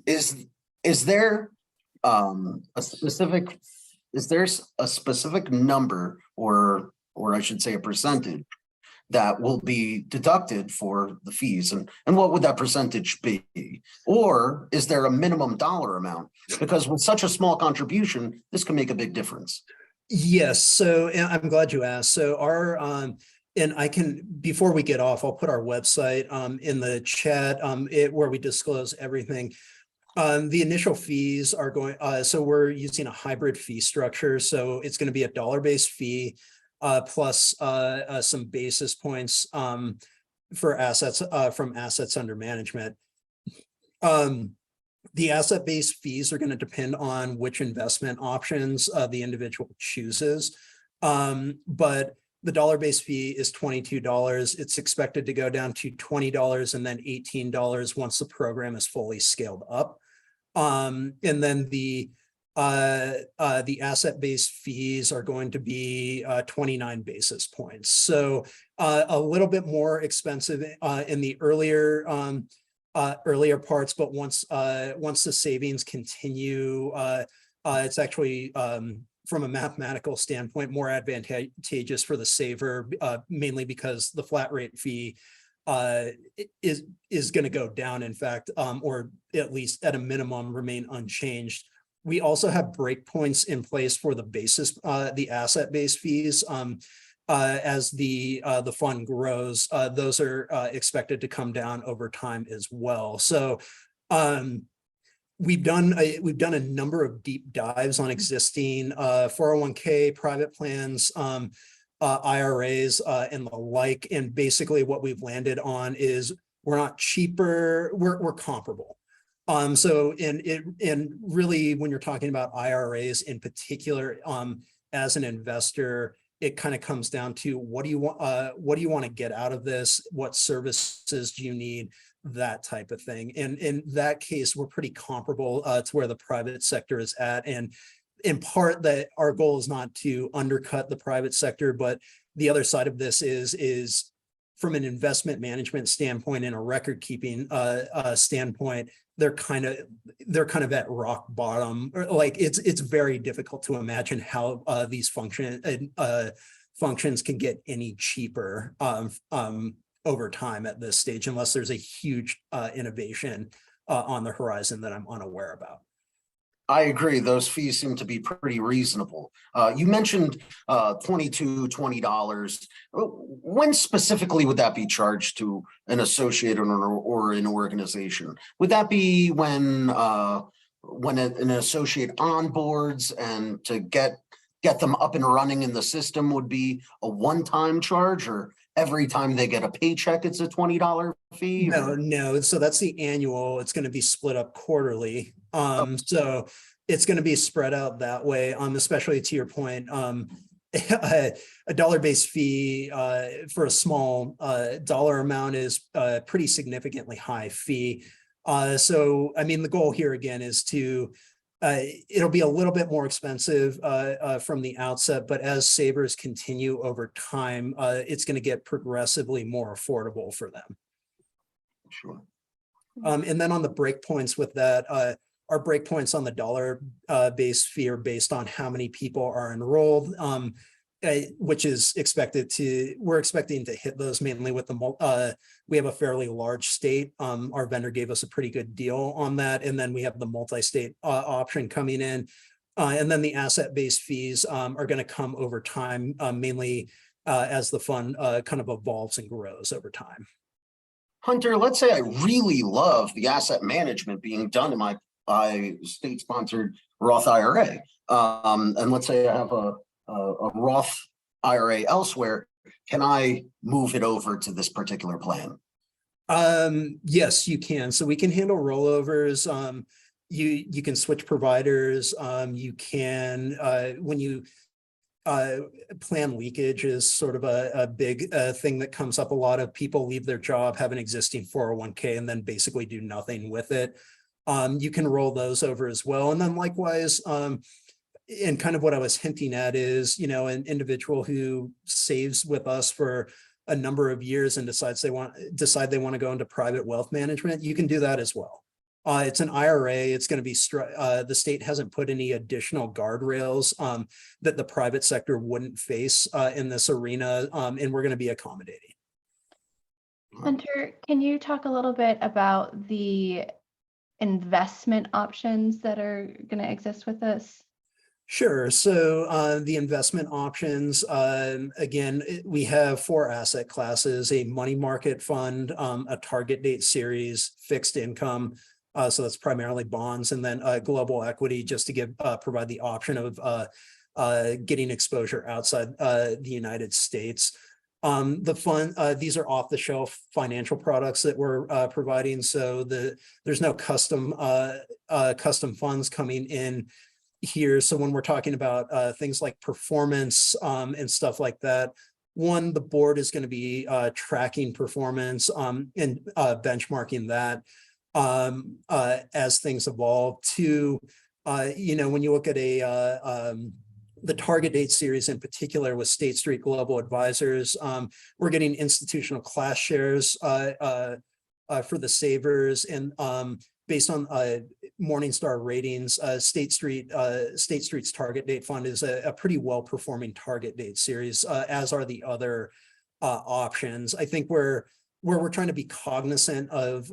Is there a specific number, or I should say a percentage, that will be deducted for the fees, and what would that percentage be? Or is there a minimum dollar amount? Because with such a small contribution, this can make a big difference. Yes. So and I'm glad you asked. So our and I can, before we get off, I'll put our website in the chat where we disclose everything. The initial fees are going, so we're using a hybrid fee structure. So it's going to be a dollar-based fee plus some basis points for assets from assets under management. The asset-based fees are going to depend on which investment options the individual chooses. But the dollar-based fee is $22. It's expected to go down to $20 and then $18 once the program is fully scaled up. And then the asset-based fees are going to be 29 basis points. So a little bit more expensive in the earlier parts, but once the savings continue, it's actually from a mathematical standpoint, more advantageous for the saver, mainly because the flat rate fee is going to go down, in fact, or at least at a minimum remain unchanged. We also have breakpoints in place for the basis, the asset-based fees. As the fund grows, those are expected to come down over time as well. So we've done a number of deep dives on existing 401k private plans, IRAs, and the like. And basically what we've landed on is we're not cheaper, we're comparable. So and really when you're talking about IRAs in particular, as an investor, it kind of comes down to what do you want to get out of this? What services do you need? That type of thing. And in that case, we're pretty comparable to where the private sector is at. And in part that our goal is not to undercut the private sector, but the other side of this is from an investment management standpoint and a record keeping standpoint, they're kind of at rock bottom. Or like it's very difficult to imagine how these functions can get any cheaper over time at this stage, unless there's a huge innovation on the horizon that I'm unaware about. I agree. Those fees seem to be pretty reasonable. You mentioned $20. When specifically would that be charged to an associate or an organization? Would that be when an associate onboards and to get them up and running in the system would be a one-time charge, or every time they get a paycheck, it's a $20 fee? No. So that's the annual. It's going to be split up quarterly. So it's going to be spread out that way. Especially to your point, a dollar-based fee for a small dollar amount is a pretty significantly high fee. So, I mean, the goal here again is to it'll be a little bit more expensive from the outset, but as savers continue over time, it's going to get progressively more affordable for them. Sure. And then on the breakpoints with that, our breakpoints on the dollar based fee are based on how many people are enrolled, which is we're expecting to hit those mainly with we have a fairly large state. Our vendor gave us a pretty good deal on that. And then we have the multi-state option coming in. And then the asset-based fees are going to come over time, mainly as the fund kind of evolves and grows over time. Hunter, let's say I really love the asset management being done in my state-sponsored Roth IRA. And let's say I have a Roth IRA elsewhere. Can I move it over to this particular plan? Yes, you can. So we can handle rollovers. You can switch providers. You can, when you plan leakage is sort of a big thing that comes up. A lot of people leave their job, have an existing 401k, and then basically do nothing with it. You can roll those over as well. And then likewise, and kind of what I was hinting at is, an individual who saves with us for a number of years and decide they want to go into private wealth management, you can do that as well. It's an IRA. It's going to be the state hasn't put any additional guardrails that the private sector wouldn't face in this arena, and we're going to be accommodating. Hunter, can you talk a little bit about the investment options that are going to exist with this? Sure. So the investment options, again, we have 4 asset classes: a money market fund, a target date series, fixed income. So that's primarily bonds, and then global equity, just to provide the option of getting exposure outside the United States. The fund, these are off the shelf financial products that we're providing. So there's no custom funds coming in here. So when we're talking about things like performance and stuff like that, one, the board is going to be tracking performance and benchmarking that as things evolve. Two, when you look at the target date series in particular with State Street Global Advisors, we're getting institutional class shares for the savers, and based on Morningstar ratings, State Street's target date fund is a pretty well-performing target date series, as are the other options. I think where we're trying to be cognizant of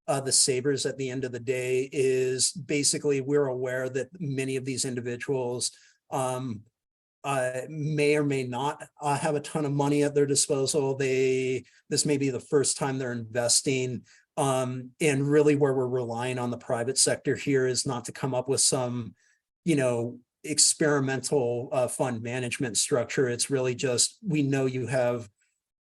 the savers at the end of the day is basically we're aware that many of these individuals may or may not have a ton of money at their disposal. This may be the first time they're investing. And really where we're relying on the private sector here is not to come up with some, experimental fund management structure. It's really just, we know you have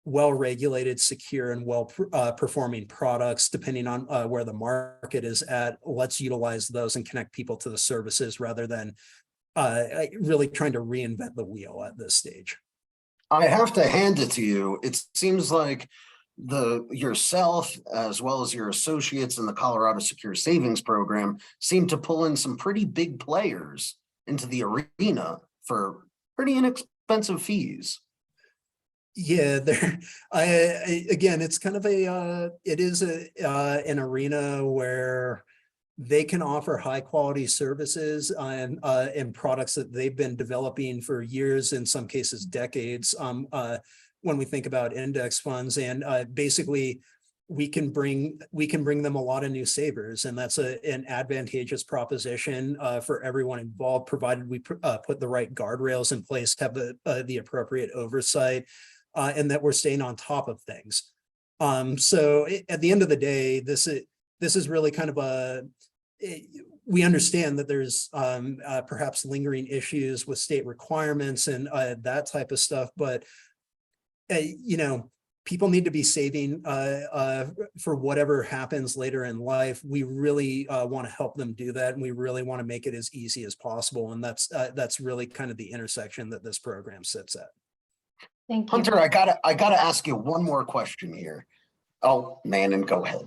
well-regulated, secure, and well-performing products, depending on where the market is at. Let's utilize those and connect people to the services rather than really trying to reinvent the wheel at this stage. I have to hand it to you. It seems like yourself as well as your associates in the Colorado Secure Savings Program seem to pull in some pretty big players into the arena for pretty inexpensive fees. Yeah, again, it's kind of it is an arena where they can offer high quality services and products that they've been developing for years, in some cases decades. When we think about index funds, and basically we can bring them a lot of new savers, and that's an advantageous proposition for everyone involved, provided we put the right guardrails in place, have the appropriate oversight, and that we're staying on top of things. So at the end of the day, this is really kind of we understand that there's perhaps lingering issues with state requirements and that type of stuff, but people need to be saving for whatever happens later in life. We really want to help them do that, and we really want to make it as easy as possible. And that's really kind of the intersection that this program sits at. Thank you. Hunter, I gotta ask you one more question here. Oh, man, and go ahead.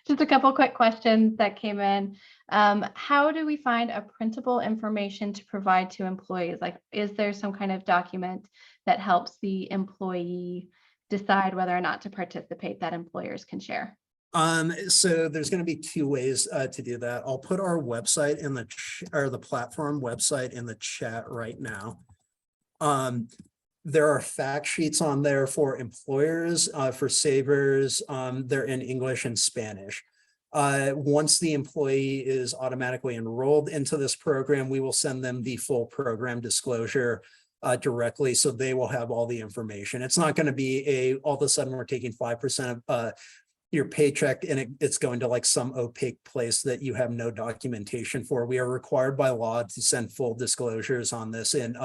Just a couple quick questions that came in. How do we find a printable information to provide to employees? Like, is there some kind of document that helps the employee decide whether or not to participate that employers can share? So there's going to be two ways to do that. I'll put our website in the platform website in the chat right now. There are fact sheets on there for employers, for savers. They're in English and Spanish. Once the employee is automatically enrolled into this program, we will send them the full program disclosure directly, so they will have all the information. It's not going to be all of a sudden we're taking 5% of your paycheck and it's going to like some opaque place that you have no documentation for. We are required by law to send full disclosures on this, and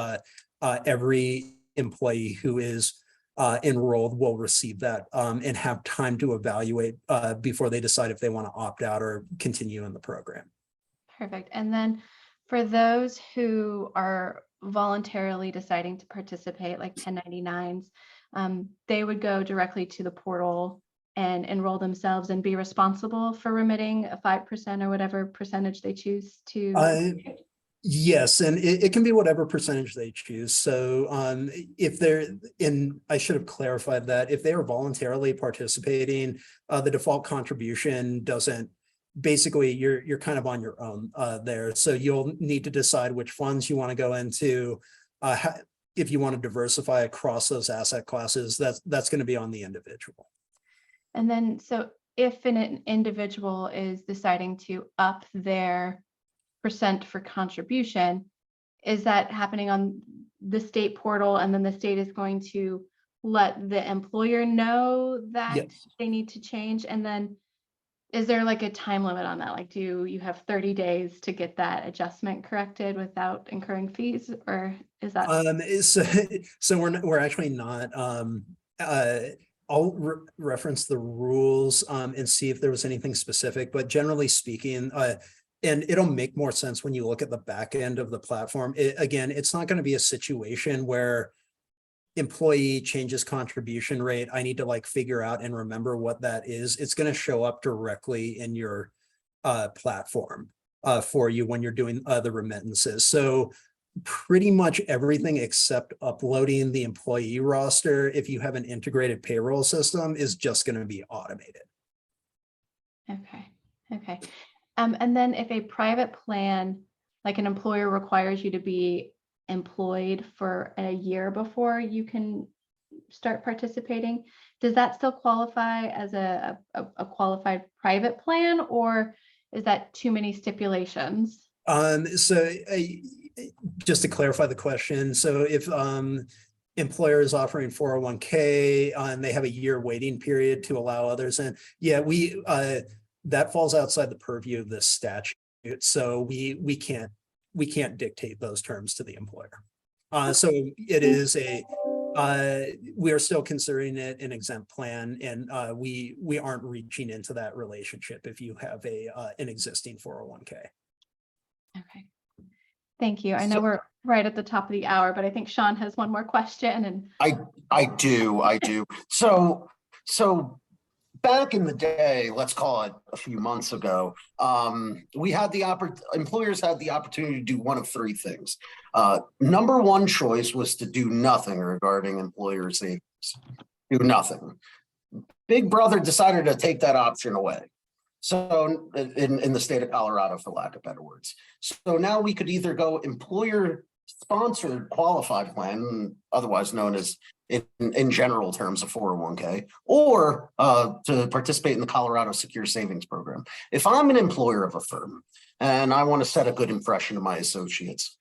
every employee who is enrolled will receive that and have time to evaluate before they decide if they want to opt out or continue in the program. Perfect. And then for those who are voluntarily deciding to participate, like 1099s, they would go directly to the portal and enroll themselves and be responsible for remitting a 5% or whatever percentage they choose to. Yes, and it can be whatever percentage they choose. So if they're in, I should have clarified that if they are voluntarily participating, the default contribution doesn't, basically you're kind of on your own there. So you'll need to decide which funds you want to go into. If you want to diversify across those asset classes, that's going to be on the individual. And then, so if an individual is deciding to up their percent for contribution, is that happening on the state portal, and then the state is going to let the employer know that Yes. they need to change? And then is there like a time limit on that? Like, do you have 30 days to get that adjustment corrected without incurring fees, or is that? So we're actually not. I'll reference the rules and see if there was anything specific, but generally speaking, and it'll make more sense when you look at the back end of the platform. Again, it's not going to be a situation where employee changes contribution rate. I need to like figure out and remember what that is. It's going to show up directly in your platform for you when you're doing the remittances. So pretty much everything except uploading the employee roster, if you have an integrated payroll system, is just going to be automated. Okay. Okay. And then if a private plan, like an employer requires you to be employed for a year before you can start participating, does that still qualify as a qualified private plan, or is that too many stipulations? So just to clarify the question, so if employer is offering 401k and they have a year waiting period to allow others in, yeah, we that falls outside the purview of this statute. So we can't dictate those terms to the employer. So it is we are still considering it an exempt plan, and we aren't reaching into that relationship if you have an existing 401k. Okay. Thank you. I know we're right at the top of the hour, but I think Sean has one more question. And I do. So back in the day, let's call it a few months ago, we had employers had the opportunity to do one of three things. Number one choice was to do nothing regarding employer savings. Do nothing. Big Brother decided to take that option away. So in the state of Colorado, for lack of better words. So now we could either go employer sponsored qualified plan, otherwise known as in general terms a 401k, or to participate in the Colorado Secure Savings Program. If I'm an employer of a firm and I want to set a good impression of my associates,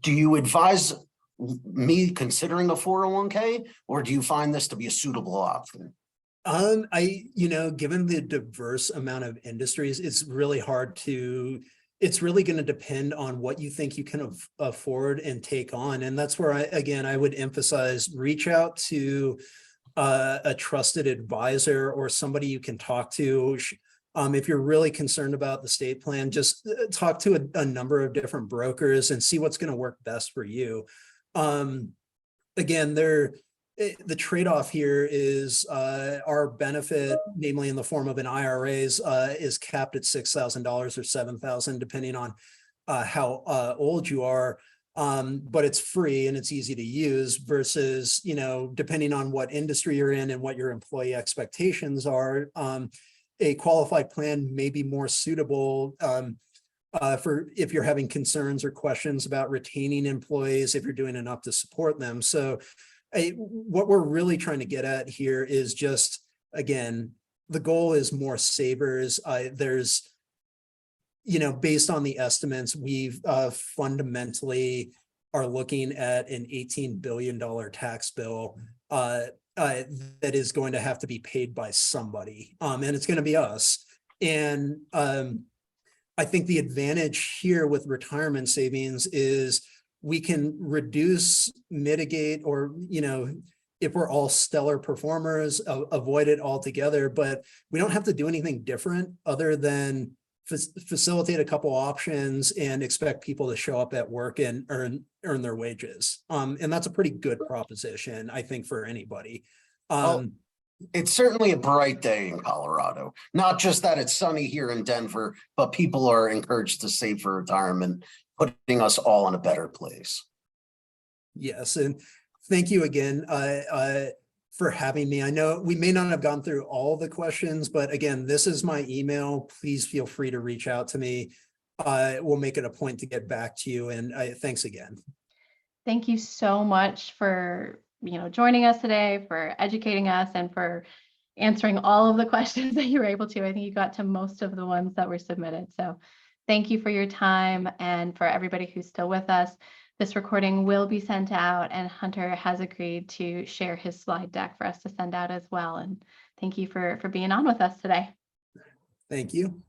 do you advise me considering a 401k, or do you find this to be a suitable option? Given the diverse amount of industries, it's really it's really going to depend on what you think you can afford and take on. And that's where I would emphasize, reach out to a trusted advisor or somebody you can talk to. If you're really concerned about the state plan, just talk to a number of different brokers and see what's going to work best for you. Again, the trade-off here is our benefit, namely in the form of an IRA, is capped at $6,000 or $7,000, depending on how old you are. But it's free and it's easy to use versus, depending on what industry you're in and what your employee expectations are, a qualified plan may be more suitable for if you're having concerns or questions about retaining employees, if you're doing enough to support them. So what we're really trying to get at here is just, again, the goal is more savers. There's, based on the estimates, we've fundamentally are looking at an $18 billion tax bill that is going to have to be paid by somebody, and it's going to be us. And I think the advantage here with retirement savings is we can reduce, mitigate, or, if we're all stellar performers, avoid it altogether, but we don't have to do anything different other than facilitate a couple options and expect people to show up at work and earn their wages. And that's a pretty good proposition, I think, for anybody. It's certainly a bright day in Colorado. Not just that it's sunny here in Denver, but people are encouraged to save for retirement, putting us all in a better place. Yes, and thank you again for having me. I know we may not have gone through all the questions, but again, this is my email. Please feel free to reach out to me. We'll make it a point to get back to you, and thanks again. thank you so much for joining us today, for educating us, and for answering all of the questions that you were able to. I think you got to most of the ones that were submitted. So thank you for your time, and for everybody who's still with us. This recording will be sent out, and Hunter has agreed to share his slide deck for us to send out as well. And thank you for being on with us today. Thank you.